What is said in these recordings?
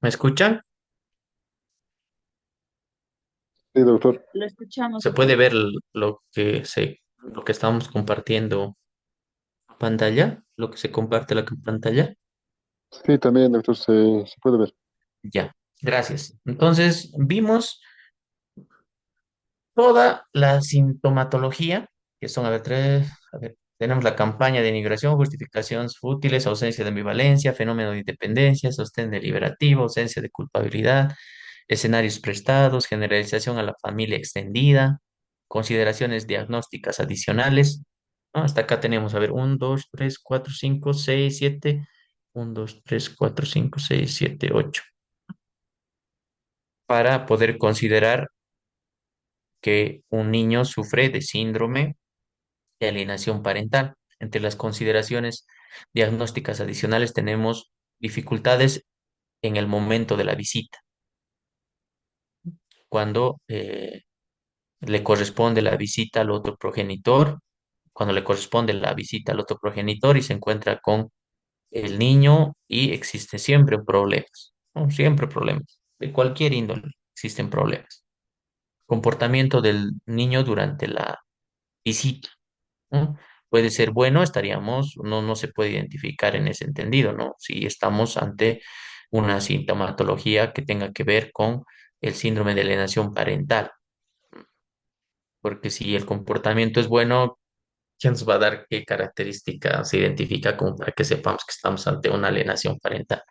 ¿Me escuchan? Sí, doctor. Lo escuchamos, ¿Se puede doctor. ver lo que estamos compartiendo en pantalla? ¿Lo que se comparte la pantalla? Sí, también, doctor, se puede ver. Ya, gracias. Entonces, vimos toda la sintomatología, que son, a ver, tenemos la campaña de migración, justificaciones fútiles, ausencia de ambivalencia, fenómeno de independencia, sostén deliberativo, ausencia de culpabilidad, escenarios prestados, generalización a la familia extendida, consideraciones diagnósticas adicionales. ¿No? Hasta acá tenemos, a ver, 1, 2, 3, 4, 5, 6, 7, 1, 2, 3, 4, 5, 6, 7, 8, para poder considerar que un niño sufre de síndrome de alienación parental. Entre las consideraciones diagnósticas adicionales tenemos dificultades en el momento de la visita, cuando le corresponde la visita al otro progenitor, cuando le corresponde la visita al otro progenitor y se encuentra con el niño y existe siempre problemas, ¿no? Siempre problemas, de cualquier índole existen problemas. Comportamiento del niño durante la visita, ¿no? Puede ser bueno, no se puede identificar en ese entendido, ¿no? Si estamos ante una sintomatología que tenga que ver con el síndrome de alienación parental, porque si el comportamiento es bueno, ¿quién nos va a dar qué característica se identifica como para que sepamos que estamos ante una alienación parental?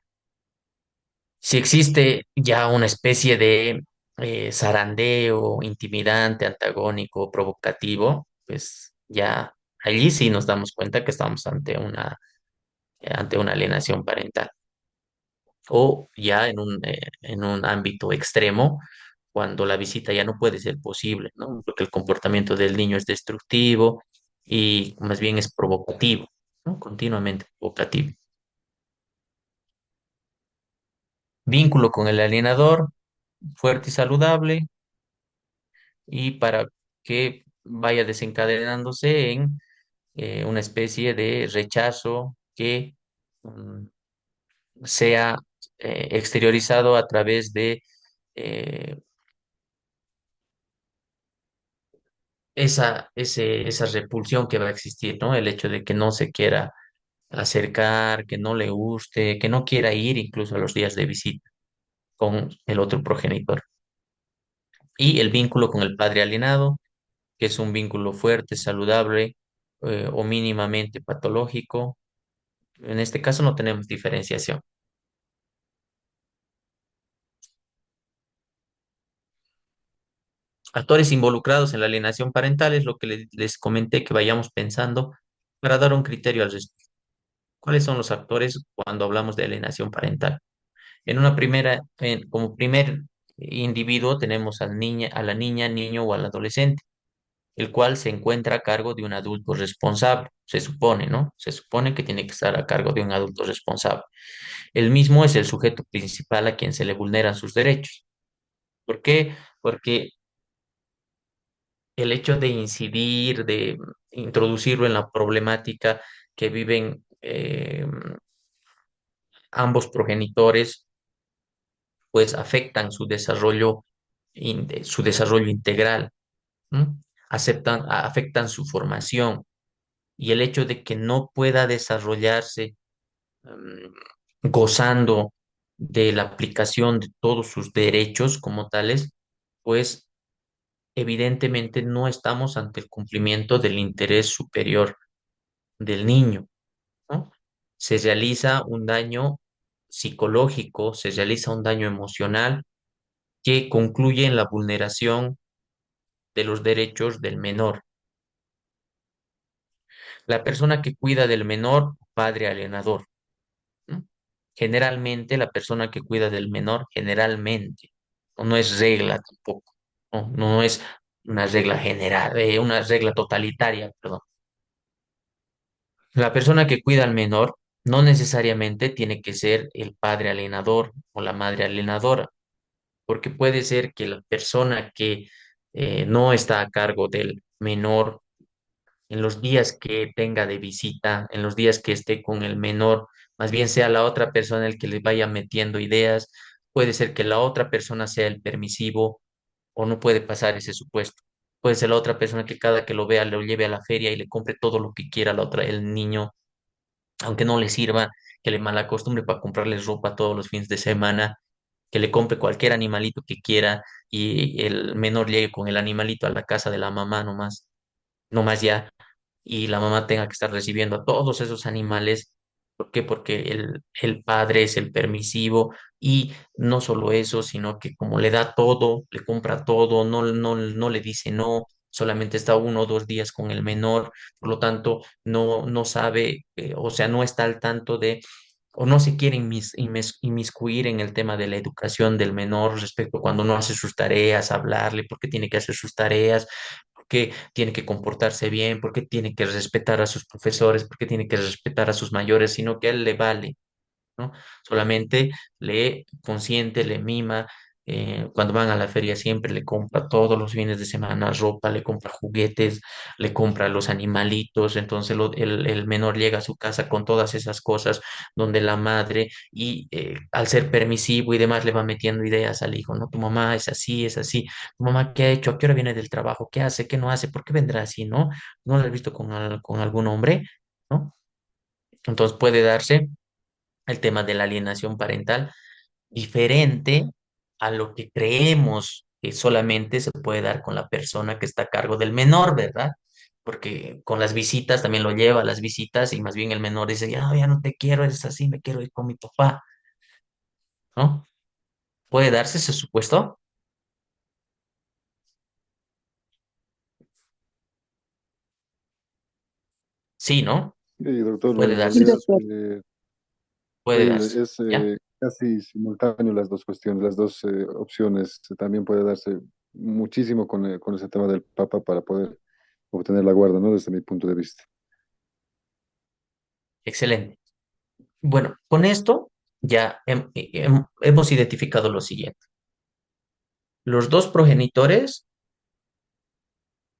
Si existe ya una especie de zarandeo intimidante, antagónico, provocativo, pues ya allí sí nos damos cuenta que estamos ante una alienación parental. O ya en un ámbito extremo, cuando la visita ya no puede ser posible, ¿no? Porque el comportamiento del niño es destructivo y más bien es provocativo, ¿no? Continuamente provocativo. Vínculo con el alienador, fuerte y saludable, y para que vaya desencadenándose en una especie de rechazo que mm, sea exteriorizado a través de eh, esa repulsión que va a existir, ¿no? El hecho de que no se quiera acercar, que no le guste, que no quiera ir incluso a los días de visita con el otro progenitor. Y el vínculo con el padre alienado, que es un vínculo fuerte, saludable, o mínimamente patológico. En este caso no tenemos diferenciación. Actores involucrados en la alienación parental es lo que les comenté que vayamos pensando para dar un criterio al respecto. ¿Cuáles son los actores cuando hablamos de alienación parental? Como primer individuo tenemos a la niña, niño o al adolescente, el cual se encuentra a cargo de un adulto responsable. Se supone, ¿no? Se supone que tiene que estar a cargo de un adulto responsable. El mismo es el sujeto principal a quien se le vulneran sus derechos. ¿Por qué? Porque el hecho de incidir, de introducirlo en la problemática que viven ambos progenitores, pues afectan su desarrollo integral, ¿m? Afectan su formación, y el hecho de que no pueda desarrollarse gozando de la aplicación de todos sus derechos como tales, pues evidentemente no estamos ante el cumplimiento del interés superior del niño, ¿no? Se realiza un daño psicológico, se realiza un daño emocional que concluye en la vulneración de los derechos del menor. La persona que cuida del menor, padre alienador, ¿no? Generalmente la persona que cuida del menor, generalmente, no es regla tampoco, no es una regla general, una regla totalitaria, perdón. La persona que cuida al menor no necesariamente tiene que ser el padre alienador o la madre alienadora, porque puede ser que la persona que no está a cargo del menor en los días que tenga de visita, en los días que esté con el menor, más bien sea la otra persona el que le vaya metiendo ideas, puede ser que la otra persona sea el permisivo o no puede pasar ese supuesto. Puede ser la otra persona que cada que lo vea lo lleve a la feria y le compre todo lo que quiera la otra, el niño, aunque no le sirva, que le malacostumbre para comprarle ropa todos los fines de semana, que le compre cualquier animalito que quiera y el menor llegue con el animalito a la casa de la mamá nomás, nomás ya y la mamá tenga que estar recibiendo a todos esos animales. ¿Por qué? Porque el padre es el permisivo y no solo eso, sino que como le da todo, le compra todo, no le dice no, solamente está 1 o 2 días con el menor, por lo tanto no sabe, o sea, no está al tanto de o no se quiere inmiscuir en el tema de la educación del menor respecto a cuando no hace sus tareas, hablarle por qué tiene que hacer sus tareas, por qué tiene que comportarse bien, por qué tiene que respetar a sus profesores, por qué tiene que respetar a sus mayores, sino que a él le vale. ¿No? Solamente le consiente, le mima. Cuando van a la feria siempre le compra todos los fines de semana ropa, le compra juguetes, le compra los animalitos. Entonces el menor llega a su casa con todas esas cosas donde la madre y al ser permisivo y demás le va metiendo ideas al hijo, ¿no? Tu mamá es así, es así. Tu mamá, ¿qué ha hecho? ¿A qué hora viene del trabajo? ¿Qué hace? ¿Qué no hace? ¿Por qué vendrá así? ¿No? ¿No la has visto con algún hombre? ¿No? Entonces puede darse el tema de la alienación parental, diferente a lo que creemos que solamente se puede dar con la persona que está a cargo del menor, ¿verdad? Porque con las visitas también lo lleva a las visitas y más bien el menor dice, ya, ya no te quiero, eres así, me quiero ir con mi papá, ¿no? ¿Puede darse ese supuesto? Sí, ¿no? Y doctor, Puede en darse, Sí, realidad doctor. puede darse, es ¿ya? casi simultáneo las dos cuestiones, las dos opciones. También puede darse muchísimo con ese tema del Papa para poder obtener la guarda, ¿no? Desde mi punto de vista. Excelente. Bueno, con esto ya hemos identificado lo siguiente. Los dos progenitores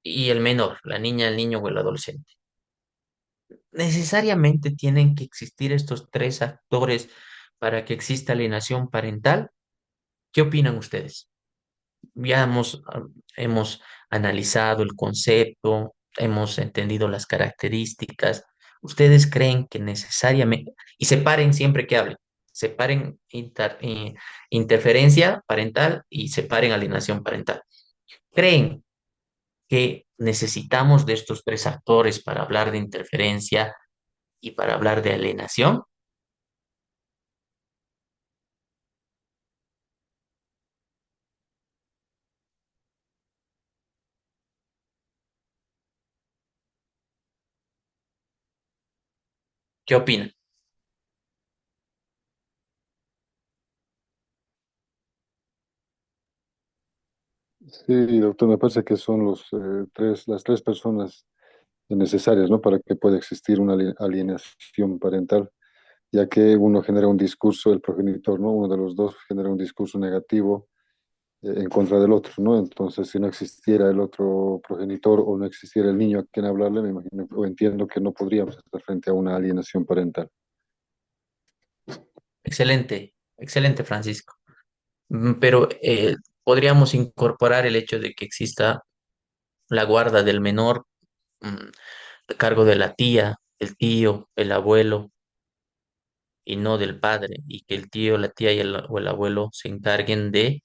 y el menor, la niña, el niño o el adolescente. ¿Necesariamente tienen que existir estos tres actores para que exista alienación parental? ¿Qué opinan ustedes? Ya hemos analizado el concepto, hemos entendido las características. ¿Ustedes creen que necesariamente, y separen siempre que hablen, separen interferencia parental y separen alienación parental? ¿Creen que necesitamos de estos tres actores para hablar de interferencia y para hablar de alienación? ¿Qué opinan? Sí, doctor, me parece que son las tres personas necesarias, ¿no? Para que pueda existir una alienación parental, ya que uno genera un discurso, el progenitor, ¿no? Uno de los dos genera un discurso negativo en contra del otro, ¿no? Entonces, si no existiera el otro progenitor o no existiera el niño a quien hablarle, me imagino o entiendo que no podríamos estar frente a una alienación parental. Excelente, excelente, Francisco. Pero podríamos incorporar el hecho de que exista la guarda del menor mm, a cargo de la tía, el tío, el abuelo y no del padre, y que el tío, la tía o el abuelo se encarguen de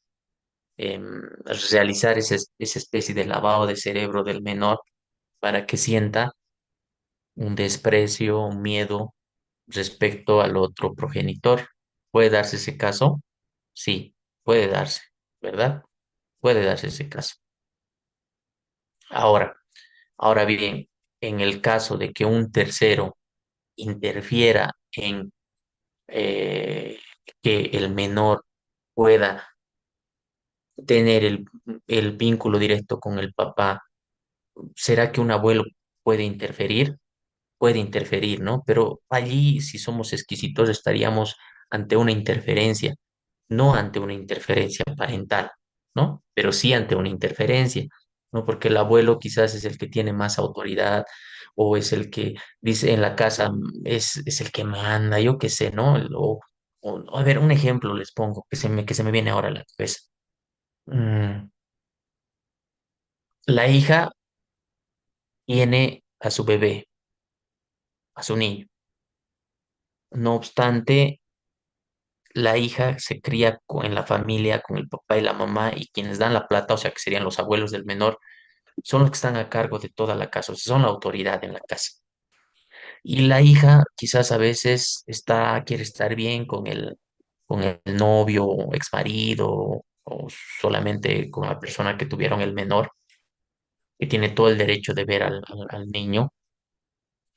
realizar esa especie de lavado de cerebro del menor para que sienta un desprecio, un miedo respecto al otro progenitor. ¿Puede darse ese caso? Sí, puede darse, ¿verdad? Puede darse ese caso. Ahora, ahora bien, en el caso de que un tercero interfiera en que el menor pueda tener el vínculo directo con el papá, ¿será que un abuelo puede interferir? Puede interferir, ¿no? Pero allí, si somos exquisitos, estaríamos ante una interferencia, no ante una interferencia parental, ¿no? Pero sí ante una interferencia, ¿no? Porque el abuelo quizás es el que tiene más autoridad o es el que dice en la casa, es el que manda, yo qué sé, ¿no? A ver, un ejemplo les pongo que se me viene ahora a la cabeza. Mm, la hija tiene a su bebé, a su niño. No obstante, la hija se cría en la familia con el papá y la mamá y quienes dan la plata, o sea que serían los abuelos del menor, son los que están a cargo de toda la casa, o sea, son la autoridad en la casa. Y la hija quizás a veces quiere estar bien con el novio o exmarido o solamente con la persona que tuvieron el menor, que tiene todo el derecho de ver al niño,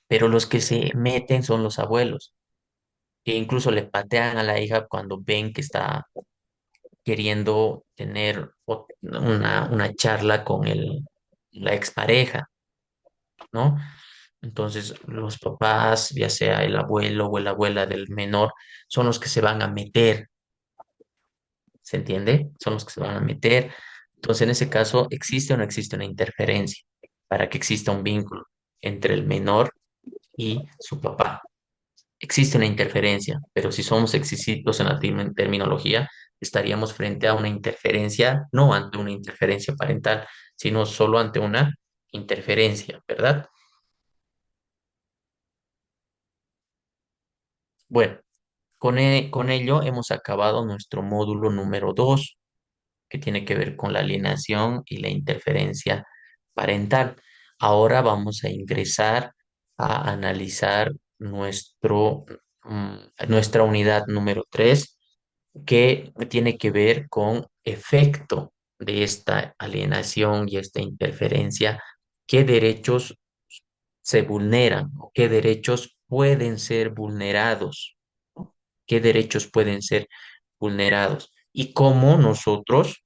pero los que se meten son los abuelos, que incluso le patean a la hija cuando ven que está queriendo tener una charla con la expareja, ¿no? Entonces, los papás, ya sea el abuelo o la abuela del menor, son los que se van a meter, ¿se entiende? Son los que se van a meter. Entonces, en ese caso, ¿existe o no existe una interferencia para que exista un vínculo entre el menor y su papá? Existe una interferencia, pero si somos exquisitos en la terminología, estaríamos frente a una interferencia, no ante una interferencia parental, sino solo ante una interferencia, ¿verdad? Bueno, con ello hemos acabado nuestro módulo número 2, que tiene que ver con la alienación y la interferencia parental. Ahora vamos a ingresar a analizar nuestra unidad número 3, que tiene que ver con efecto de esta alienación y esta interferencia, qué derechos se vulneran o qué derechos pueden ser vulnerados, ¿no? ¿Qué derechos pueden ser vulnerados? Y cómo nosotros,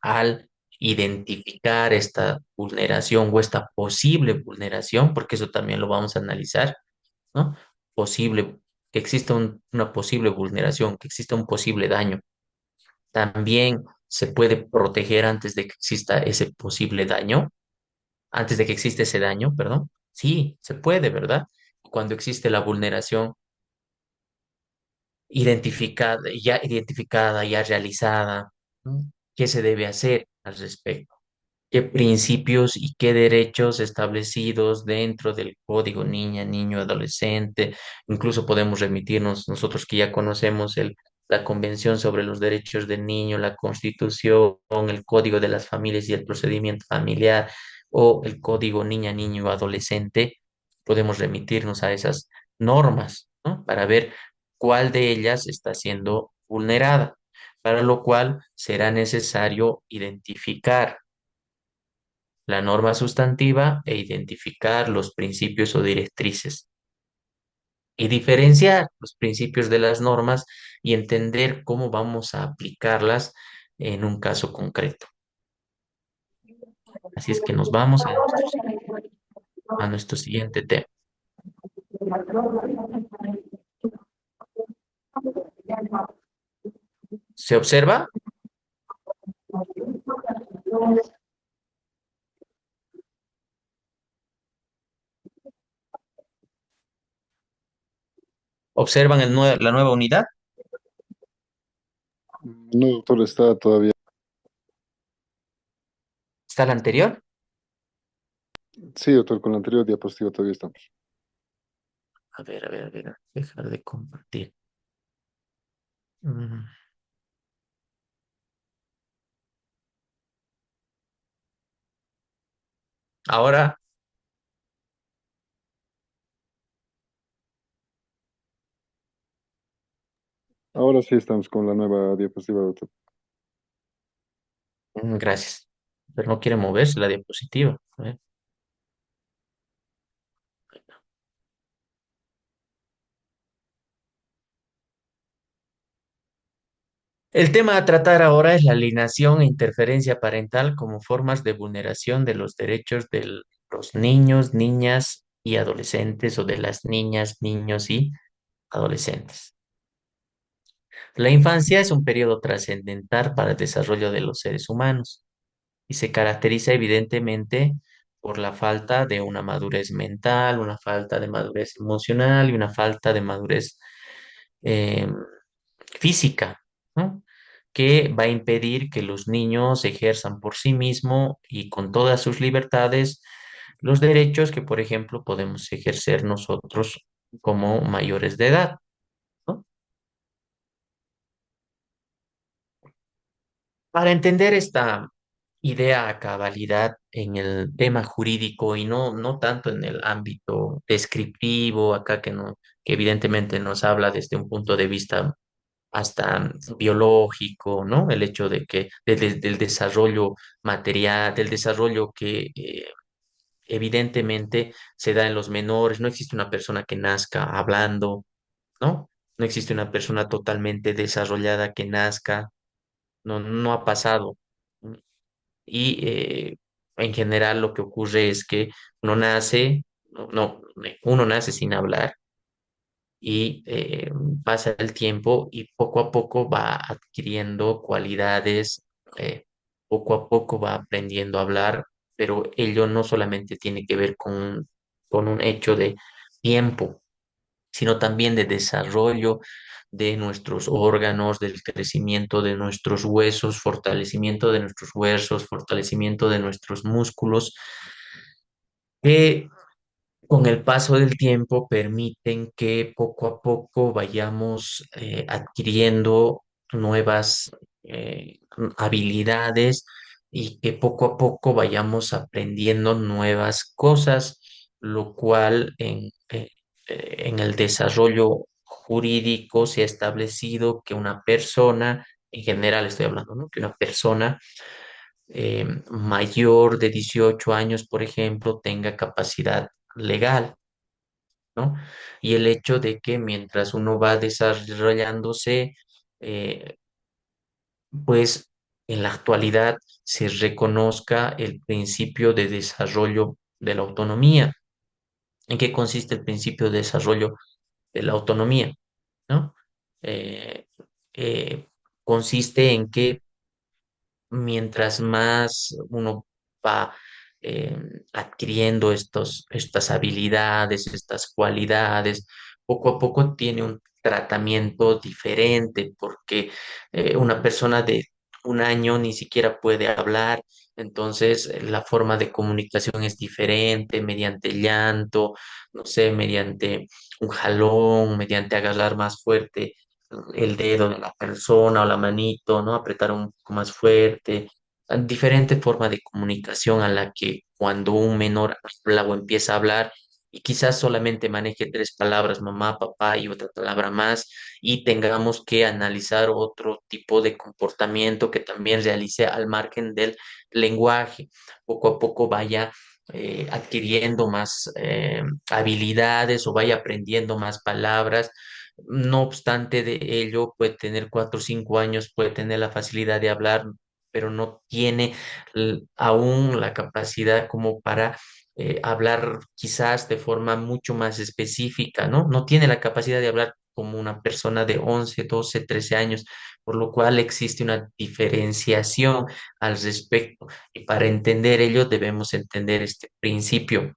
al identificar esta vulneración o esta posible vulneración, porque eso también lo vamos a analizar, ¿no? Posible, que exista una posible vulneración, que exista un posible daño. También se puede proteger antes de que exista ese posible daño, antes de que exista ese daño, perdón. Sí, se puede, ¿verdad? Cuando existe la vulneración identificada, ya realizada, ¿no? ¿Qué se debe hacer al respecto? ¿Qué principios y qué derechos establecidos dentro del código niña, niño, adolescente? Incluso podemos remitirnos nosotros que ya conocemos la Convención sobre los Derechos del Niño, la Constitución, el Código de las Familias y el Procedimiento Familiar o el Código niña, niño, adolescente. Podemos remitirnos a esas normas, ¿no? Para ver cuál de ellas está siendo vulnerada, para lo cual será necesario identificar la norma sustantiva e identificar los principios o directrices y diferenciar los principios de las normas y entender cómo vamos a aplicarlas en un caso concreto. Así es que nos vamos a nuestro siguiente tema. ¿Se observa? ¿Observan la nueva unidad? No, doctor, está todavía. ¿Está la anterior? Sí, doctor, con la anterior diapositiva todavía estamos. A ver, dejar de compartir. Mm. Ahora, Ahora sí estamos con la nueva diapositiva, doctor. gracias. Pero no quiere moverse la diapositiva. A ver. El tema a tratar ahora es la alienación e interferencia parental como formas de vulneración de los derechos de los niños, niñas y adolescentes o de las niñas, niños y adolescentes. La infancia es un periodo trascendental para el desarrollo de los seres humanos y se caracteriza evidentemente por la falta de una madurez mental, una falta de madurez emocional y una falta de madurez eh, física, ¿no? Que va a impedir que los niños ejerzan por sí mismos y con todas sus libertades los derechos que, por ejemplo, podemos ejercer nosotros como mayores de edad, ¿no? Para entender esta idea a cabalidad en el tema jurídico y no tanto en el ámbito descriptivo, acá que evidentemente nos habla desde un punto de vista hasta biológico, ¿no? El hecho de que del desarrollo material, del desarrollo que evidentemente se da en los menores, no existe una persona que nazca hablando, ¿no? No existe una persona totalmente desarrollada que nazca, no ha pasado. Y en general lo que ocurre es que uno nace, uno nace sin hablar y pasa el tiempo y poco a poco va adquiriendo cualidades, poco a poco va aprendiendo a hablar, pero ello no solamente tiene que ver con un hecho de tiempo, sino también de desarrollo de nuestros órganos, del crecimiento de nuestros huesos, fortalecimiento de nuestros huesos, fortalecimiento de nuestros músculos, que con el paso del tiempo permiten que poco a poco vayamos adquiriendo nuevas habilidades y que poco a poco vayamos aprendiendo nuevas cosas, lo cual en el desarrollo jurídico se ha establecido que una persona, en general estoy hablando, ¿no? Que una persona mayor de 18 años, por ejemplo, tenga capacidad legal, ¿no? Y el hecho de que mientras uno va desarrollándose, eh, pues en la actualidad se reconozca el principio de desarrollo de la autonomía. ¿En qué consiste el principio de desarrollo de la autonomía? ¿No? Eh, eh, Consiste en que mientras más uno va eh, adquiriendo estas habilidades, estas cualidades, poco a poco tiene un tratamiento diferente, porque una persona de un año ni siquiera puede hablar, entonces la forma de comunicación es diferente, mediante llanto, no sé, mediante un jalón, mediante agarrar más fuerte el dedo de la persona o la manito, ¿no? Apretar un poco más fuerte. Diferente forma de comunicación a la que cuando un menor habla o empieza a hablar y quizás solamente maneje tres palabras, mamá, papá y otra palabra más, y tengamos que analizar otro tipo de comportamiento que también realice al margen del lenguaje. Poco a poco vaya adquiriendo más habilidades o vaya aprendiendo más palabras. No obstante de ello, puede tener 4 o 5 años, puede tener la facilidad de hablar, pero no tiene aún la capacidad como para hablar quizás de forma mucho más específica, ¿no? No tiene la capacidad de hablar como una persona de 11 12 13 años, por lo cual existe una diferenciación al respecto. Y para entender ello debemos entender este principio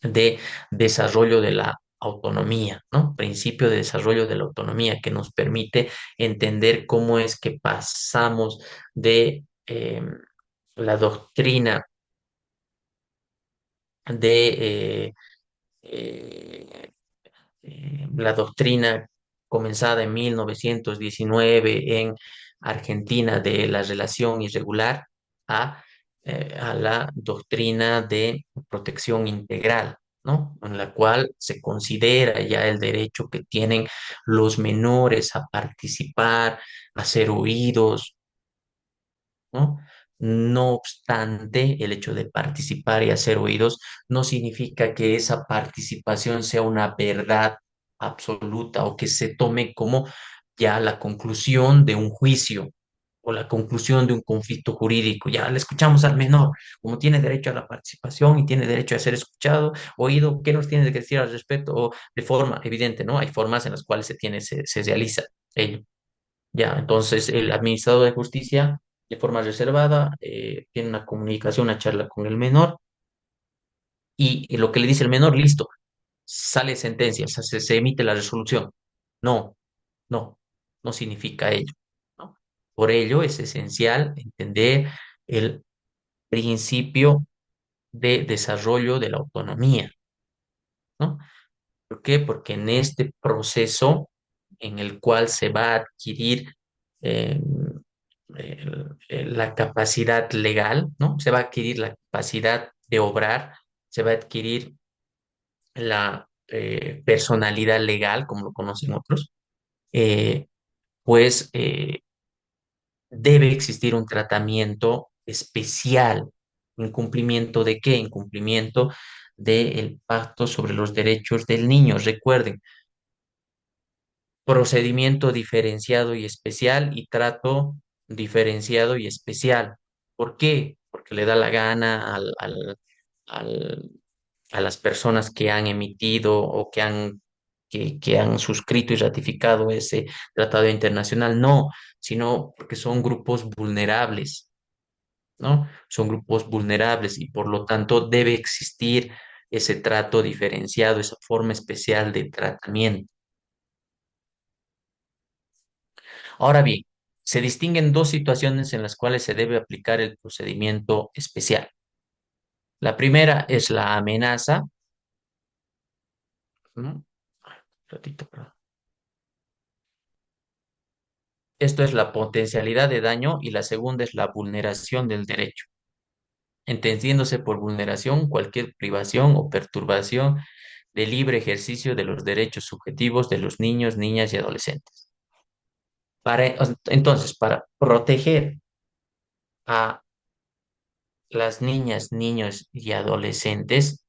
de desarrollo de la autonomía, ¿no? Principio de desarrollo de la autonomía que nos permite entender cómo es que pasamos de la doctrina de eh, la doctrina comenzada en 1919 en Argentina de la relación irregular a, a la doctrina de protección integral, ¿no? En la cual se considera ya el derecho que tienen los menores a participar, a ser oídos, ¿no? No obstante, el hecho de participar y hacer oídos no significa que esa participación sea una verdad absoluta o que se tome como ya la conclusión de un juicio o la conclusión de un conflicto jurídico. Ya le escuchamos al menor, como tiene derecho a la participación y tiene derecho a ser escuchado, oído, ¿qué nos tiene que decir al respecto? O de forma evidente, ¿no? Hay formas en las cuales se realiza ello. Ya, entonces el administrador de justicia, de forma reservada, tiene una comunicación, una charla con el menor y lo que le dice el menor, listo, sale sentencia, o sea, se emite la resolución. No. No, no significa ello, ¿no? Por ello es esencial entender el principio de desarrollo de la autonomía, ¿no? ¿Por qué? Porque en este proceso en el cual se va a adquirir eh, la capacidad legal, ¿no? Se va a adquirir la capacidad de obrar, se va a adquirir la personalidad legal, como lo conocen otros, eh, pues debe existir un tratamiento especial. ¿En cumplimiento de qué? En cumplimiento del Pacto sobre los Derechos del Niño. Recuerden, procedimiento diferenciado y especial y trato diferenciado y especial. ¿Por qué? Porque le da la gana al- a las personas que han emitido o que han suscrito y ratificado ese tratado internacional. No, sino porque son grupos vulnerables, ¿no? Son grupos vulnerables y por lo tanto debe existir ese trato diferenciado, esa forma especial de tratamiento. Ahora bien, se distinguen dos situaciones en las cuales se debe aplicar el procedimiento especial. La primera es la amenaza, ¿no? Ratito, perdón. Esto es la potencialidad de daño y la segunda es la vulneración del derecho, entendiéndose por vulneración cualquier privación o perturbación del libre ejercicio de los derechos subjetivos de los niños, niñas y adolescentes. Entonces, para proteger a las niñas, niños y adolescentes,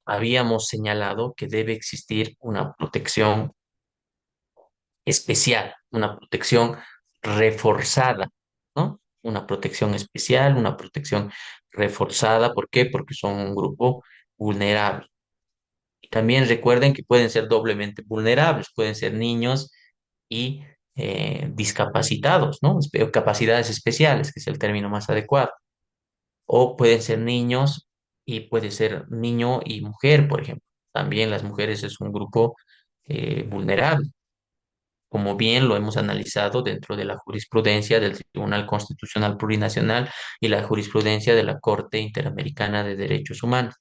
habíamos señalado que debe existir una protección especial, una protección reforzada, ¿no? Una protección especial, una protección reforzada. ¿Por qué? Porque son un grupo vulnerable. Y también recuerden que pueden ser doblemente vulnerables, pueden ser niños y discapacitados, ¿no? Capacidades especiales, que es el término más adecuado. O pueden ser niños y puede ser niño y mujer, por ejemplo. También las mujeres es un grupo vulnerable, como bien lo hemos analizado dentro de la jurisprudencia del Tribunal Constitucional Plurinacional y la jurisprudencia de la Corte Interamericana de Derechos Humanos.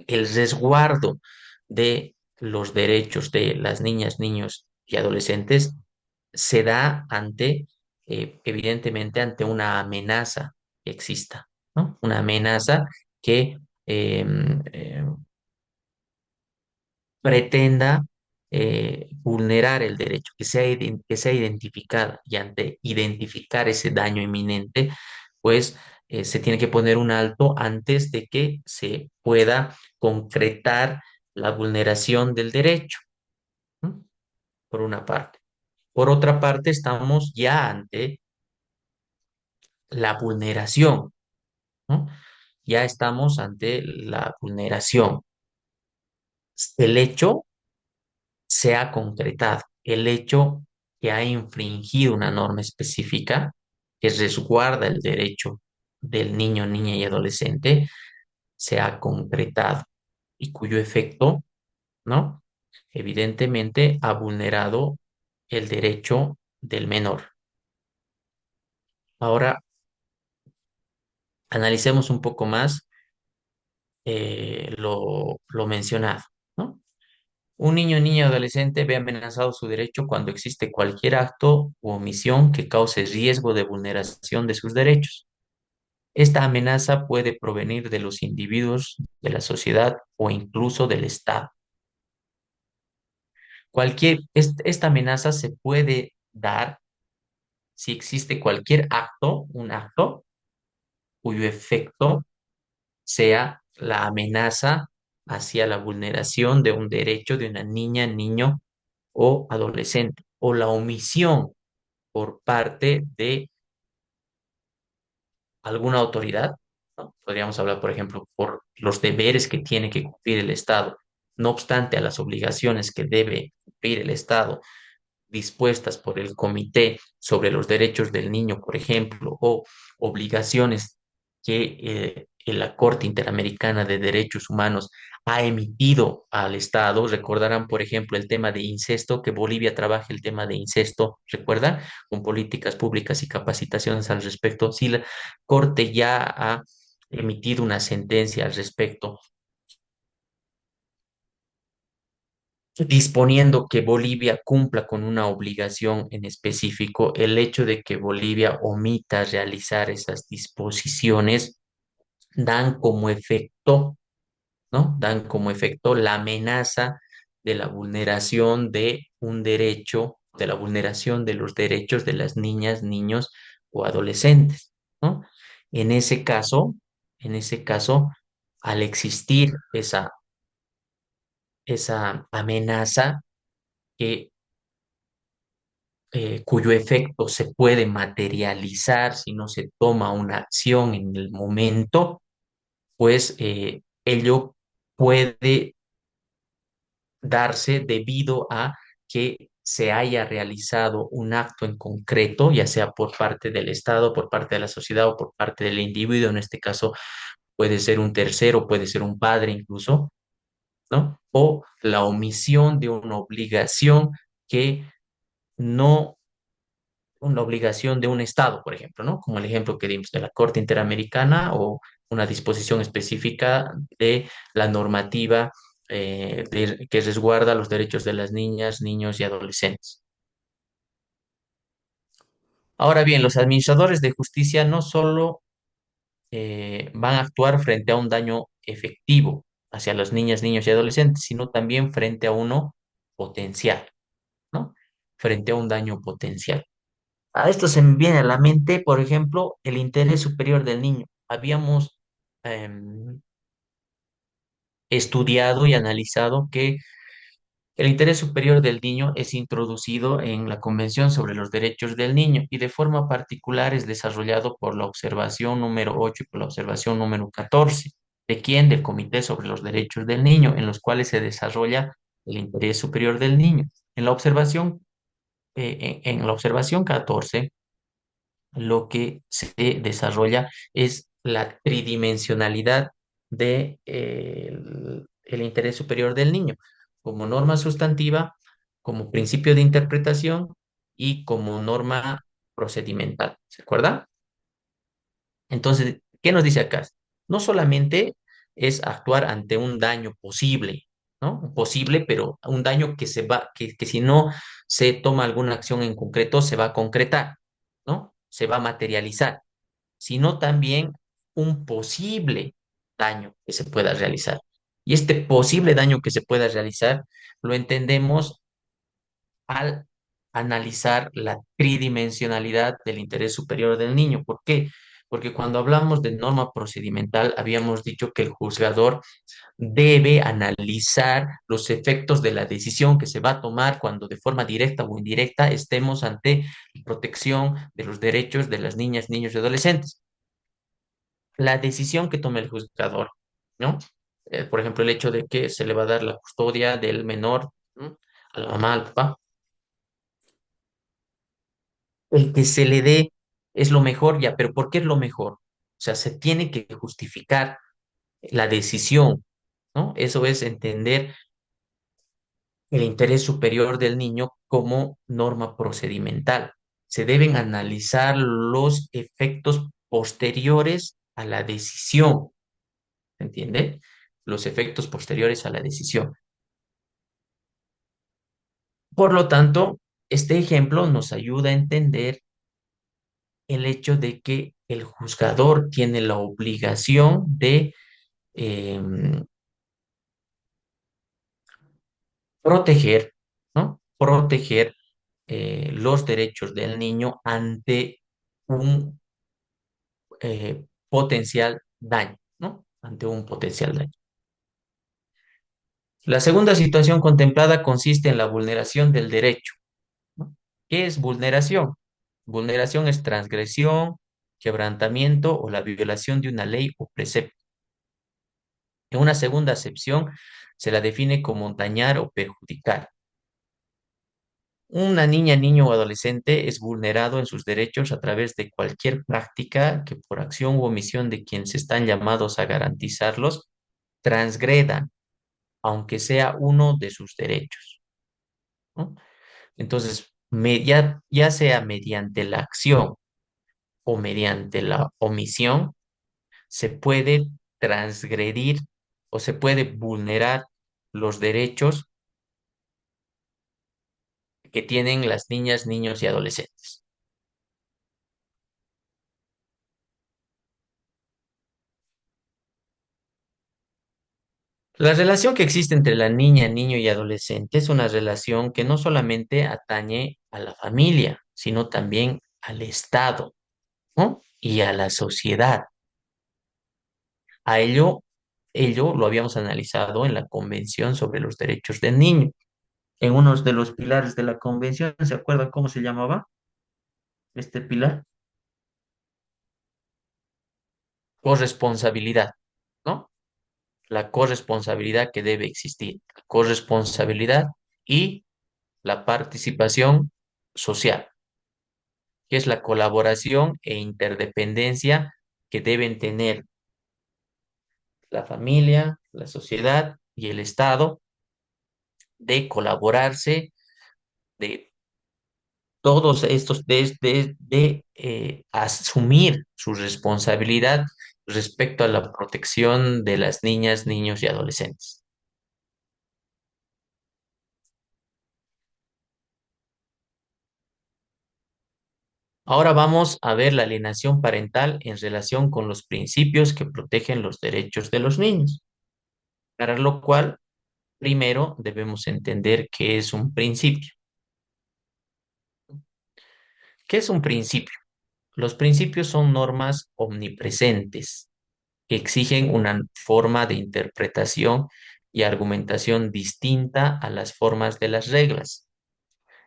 El resguardo de los derechos de las niñas, niños y adolescentes se da ante, evidentemente, ante una amenaza que exista, ¿no? Una amenaza que eh, eh, pretenda vulnerar el derecho, que sea identificada y ante identificar ese daño inminente, pues se tiene que poner un alto antes de que se pueda concretar la vulneración del derecho, ¿no? Por una parte. Por otra parte, estamos ya ante la vulneración, ¿no? Ya estamos ante la vulneración. El hecho se ha concretado, el hecho que ha infringido una norma específica que resguarda el derecho del niño, niña y adolescente, se ha concretado y cuyo efecto, ¿no? Evidentemente ha vulnerado el derecho del menor. Ahora analicemos un poco más lo mencionado, ¿no? Un niño, niña o adolescente ve amenazado su derecho cuando existe cualquier acto u omisión que cause riesgo de vulneración de sus derechos. Esta amenaza puede provenir de los individuos, de la sociedad o incluso del Estado. Esta amenaza se puede dar si existe cualquier acto, un acto cuyo efecto sea la amenaza hacia la vulneración de un derecho de una niña, niño o adolescente, o la omisión por parte de alguna autoridad, ¿no? Podríamos hablar, por ejemplo, por los deberes que tiene que cumplir el Estado, no obstante a las obligaciones que debe cumplir el Estado dispuestas por el Comité sobre los Derechos del Niño, por ejemplo, o obligaciones que la Corte Interamericana de Derechos Humanos ha emitido al Estado. Recordarán, por ejemplo, el tema de incesto, que Bolivia trabaja el tema de incesto, ¿recuerdan? Con políticas públicas y capacitaciones al respecto. Si la Corte ya ha emitido una sentencia al respecto, disponiendo que Bolivia cumpla con una obligación en específico, el hecho de que Bolivia omita realizar esas disposiciones dan como efecto, ¿no? Dan como efecto la amenaza de la vulneración de un derecho, de la vulneración de los derechos de las niñas, niños o adolescentes, ¿no? En ese caso, en ese caso, al existir esa amenaza que, cuyo efecto se puede materializar si no se toma una acción en el momento, pues ello puede darse debido a que se haya realizado un acto en concreto, ya sea por parte del Estado, por parte de la sociedad o por parte del individuo. En este caso puede ser un tercero, puede ser un padre incluso, ¿no? O la omisión de una obligación que no, una obligación de un Estado, por ejemplo, ¿no? Como el ejemplo que dimos de la Corte Interamericana o una disposición específica de la normativa que resguarda los derechos de las niñas, niños y adolescentes. Ahora bien, los administradores de justicia no solo van a actuar frente a un daño efectivo hacia las niñas, niños y adolescentes, sino también frente a uno potencial, ¿no? Frente a un daño potencial. A esto se me viene a la mente, por ejemplo, el interés superior del niño. Habíamos em, estudiado y analizado que el interés superior del niño es introducido en la Convención sobre los Derechos del Niño y de forma particular es desarrollado por la observación número 8 y por la observación número 14. ¿De quién? Del Comité sobre los Derechos del Niño, en los cuales se desarrolla el interés superior del niño. En la observación, en la observación 14 lo que se desarrolla es la tridimensionalidad de, el interés superior del niño, como norma sustantiva, como principio de interpretación y como norma procedimental. ¿Se acuerda? Entonces, ¿qué nos dice acá? No solamente es actuar ante un daño posible, ¿no? Posible, pero un daño que que si no se toma alguna acción en concreto, se va a concretar, ¿no? Se va a materializar, sino también un posible daño que se pueda realizar. Y este posible daño que se pueda realizar lo entendemos al analizar la tridimensionalidad del interés superior del niño. ¿Por qué? Porque cuando hablamos de norma procedimental, habíamos dicho que el juzgador debe analizar los efectos de la decisión que se va a tomar cuando de forma directa o indirecta estemos ante protección de los derechos de las niñas, niños y adolescentes. La decisión que tome el juzgador, ¿no? Por ejemplo, el hecho de que se le va a dar la custodia del menor, ¿no? A la mamá, al papá, el que se le dé es lo mejor, ya, pero ¿por qué es lo mejor? O sea, se tiene que justificar la decisión, ¿no? Eso es entender el interés superior del niño como norma procedimental. Se deben analizar los efectos posteriores a la decisión, ¿se entiende? Los efectos posteriores a la decisión. Por lo tanto, este ejemplo nos ayuda a entender el hecho de que el juzgador tiene la obligación de eh, proteger, ¿no? Proteger los derechos del niño ante un potencial daño, ¿no? Ante un potencial daño. La segunda situación contemplada consiste en la vulneración del derecho, ¿no? ¿Qué es vulneración? Vulneración es transgresión, quebrantamiento o la violación de una ley o precepto. En una segunda acepción se la define como dañar o perjudicar. Una niña, niño o adolescente es vulnerado en sus derechos a través de cualquier práctica que por acción u omisión de quienes están llamados a garantizarlos transgreda. aunque sea uno de sus derechos, ¿no? Entonces, ya sea mediante la acción o mediante la omisión, se puede transgredir o se puede vulnerar los derechos que tienen las niñas, niños y adolescentes. La relación que existe entre la niña, niño y adolescente es una relación que no solamente atañe a la familia, sino también al Estado, ¿no? Y a la sociedad. A ello lo habíamos analizado en la Convención sobre los Derechos del Niño. En uno de los pilares de la Convención, ¿se acuerda cómo se llamaba este pilar? Corresponsabilidad, ¿no? La corresponsabilidad que debe existir. La corresponsabilidad y la participación social, que es la colaboración e interdependencia que deben tener la familia, la sociedad y el Estado de colaborarse, de todos estos, de asumir su responsabilidad respecto a la protección de las niñas, niños y adolescentes. Ahora vamos a ver la alienación parental en relación con los principios que protegen los derechos de los niños, para lo cual primero debemos entender qué es un principio. ¿Qué es un principio? Los principios son normas omnipresentes que exigen una forma de interpretación y argumentación distinta a las formas de las reglas.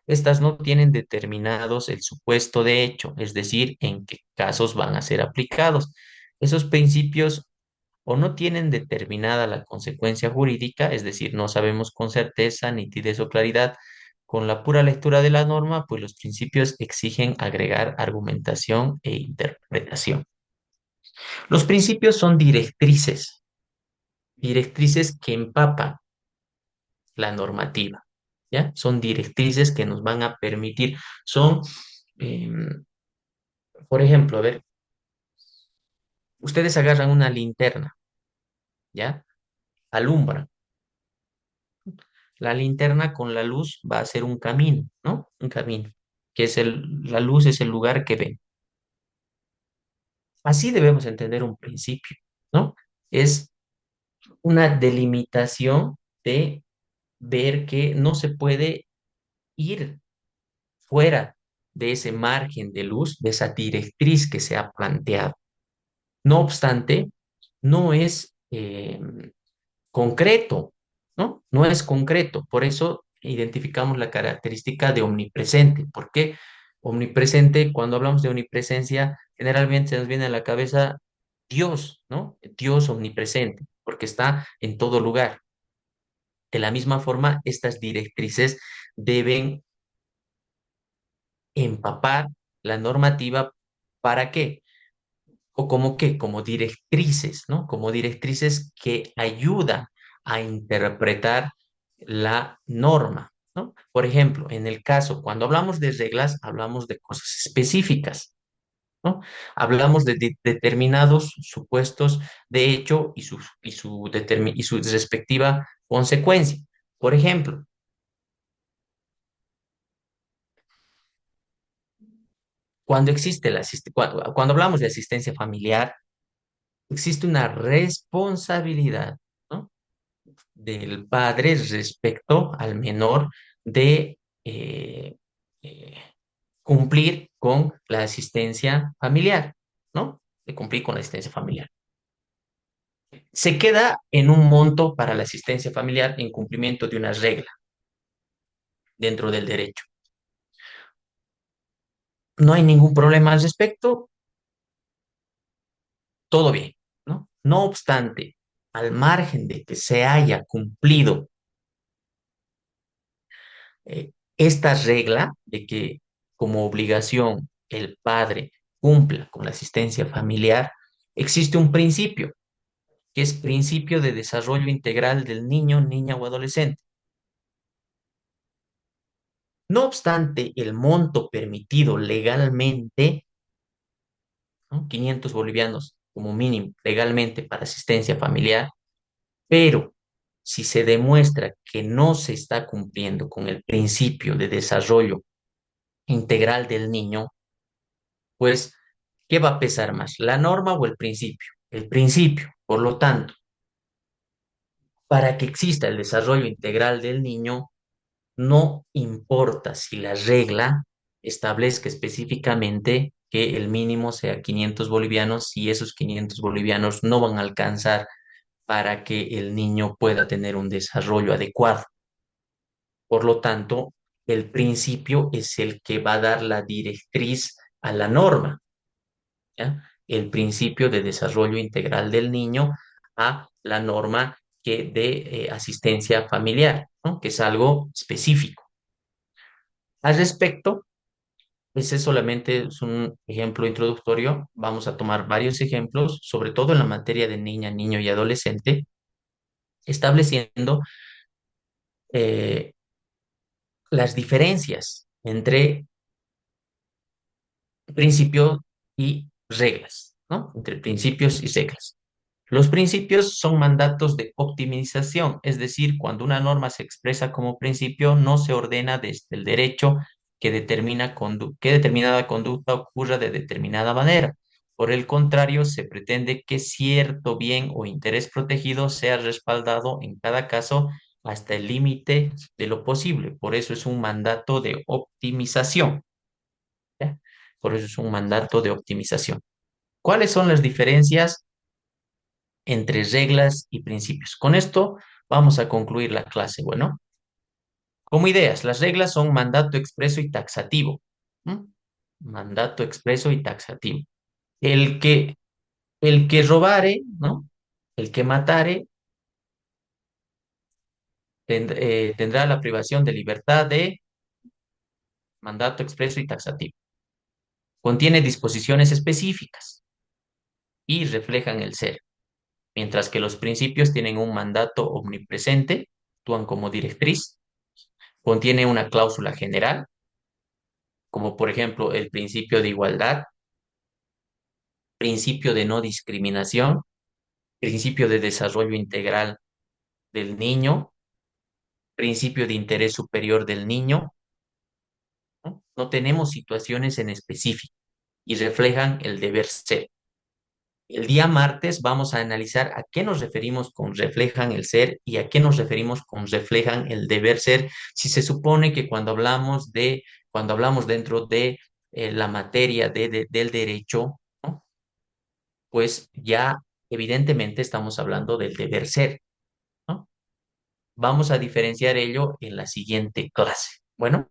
Estas no tienen determinados el supuesto de hecho, es decir, en qué casos van a ser aplicados. Esos principios o no tienen determinada la consecuencia jurídica, es decir, no sabemos con certeza, nitidez o claridad. Con la pura lectura de la norma, pues los principios exigen agregar argumentación e interpretación. Los principios son directrices, directrices que empapan la normativa, ¿ya? Son directrices que nos van a permitir, son, por ejemplo, a ver, ustedes agarran una linterna, ¿ya? Alumbran. La linterna con la luz va a ser un camino, ¿no? Un camino, que es la luz es el lugar que ven. Así debemos entender un principio, ¿no? Es una delimitación de ver que no se puede ir fuera de ese margen de luz, de esa directriz que se ha planteado. No obstante, no es concreto, ¿no? No es concreto. Por eso identificamos la característica de omnipresente. ¿Por qué omnipresente? Cuando hablamos de omnipresencia, generalmente se nos viene a la cabeza Dios, ¿no? Dios omnipresente, porque está en todo lugar. De la misma forma, estas directrices deben empapar la normativa. ¿Para qué? O como qué, como directrices, ¿no? Como directrices que ayudan a interpretar la norma, ¿no? Por ejemplo, en el caso, cuando hablamos de reglas, hablamos de cosas específicas, ¿no? Hablamos de, determinados supuestos de hecho y su respectiva consecuencia. Por ejemplo, cuando existe cuando hablamos de asistencia familiar, existe una responsabilidad, ¿no? Del padre respecto al menor de eh, cumplir con la asistencia familiar, ¿no? De cumplir con la asistencia familiar. Se queda en un monto para la asistencia familiar en cumplimiento de una regla dentro del derecho. No hay ningún problema al respecto, todo bien, ¿no? No obstante, al margen de que se haya cumplido esta regla de que como obligación el padre cumpla con la asistencia familiar, existe un principio. que es principio de desarrollo integral del niño, niña o adolescente. No obstante, el monto permitido legalmente, ¿no? 500 bolivianos como mínimo legalmente para asistencia familiar, pero si se demuestra que no se está cumpliendo con el principio de desarrollo integral del niño, pues, ¿qué va a pesar más, la norma o el principio? El principio. Por lo tanto, para que exista el desarrollo integral del niño, no importa si la regla establezca específicamente que el mínimo sea 500 bolivianos y esos 500 bolivianos no van a alcanzar para que el niño pueda tener un desarrollo adecuado. Por lo tanto, el principio es el que va a dar la directriz a la norma, ¿ya? El principio de desarrollo integral del niño a la norma de asistencia familiar, ¿no? Que es algo específico. Al respecto, ese solamente es un ejemplo introductorio. Vamos a tomar varios ejemplos, sobre todo en la materia de niña, niño y adolescente, estableciendo eh, las diferencias entre principios y reglas, ¿no? Entre principios y reglas. Los principios son mandatos de optimización, es decir, cuando una norma se expresa como principio, no se ordena desde el derecho que determinada conducta ocurra de determinada manera. Por el contrario, se pretende que cierto bien o interés protegido sea respaldado en cada caso hasta el límite de lo posible. Por eso es un mandato de optimización, ¿ya? Por eso es un mandato de optimización. ¿Cuáles son las diferencias entre reglas y principios? Con esto vamos a concluir la clase. Bueno, como ideas, las reglas son mandato expreso y taxativo. ¿M? Mandato expreso y taxativo. El que, el que robare, ¿no? El que matare tendrá la privación de libertad de mandato expreso y taxativo. Contiene disposiciones específicas y reflejan el ser, mientras que los principios tienen un mandato omnipresente, actúan como directriz, contiene una cláusula general, como por ejemplo el principio de igualdad, principio de no discriminación, principio de desarrollo integral del niño, principio de interés superior del niño, ¿no? No tenemos situaciones en específico y reflejan el deber ser. El día martes vamos a analizar a qué nos referimos con reflejan el ser y a qué nos referimos con reflejan el deber ser. Si se supone que cuando hablamos dentro de la materia del derecho, ¿no? Pues ya evidentemente estamos hablando del deber ser, ¿no? Vamos a diferenciar ello en la siguiente clase. Bueno.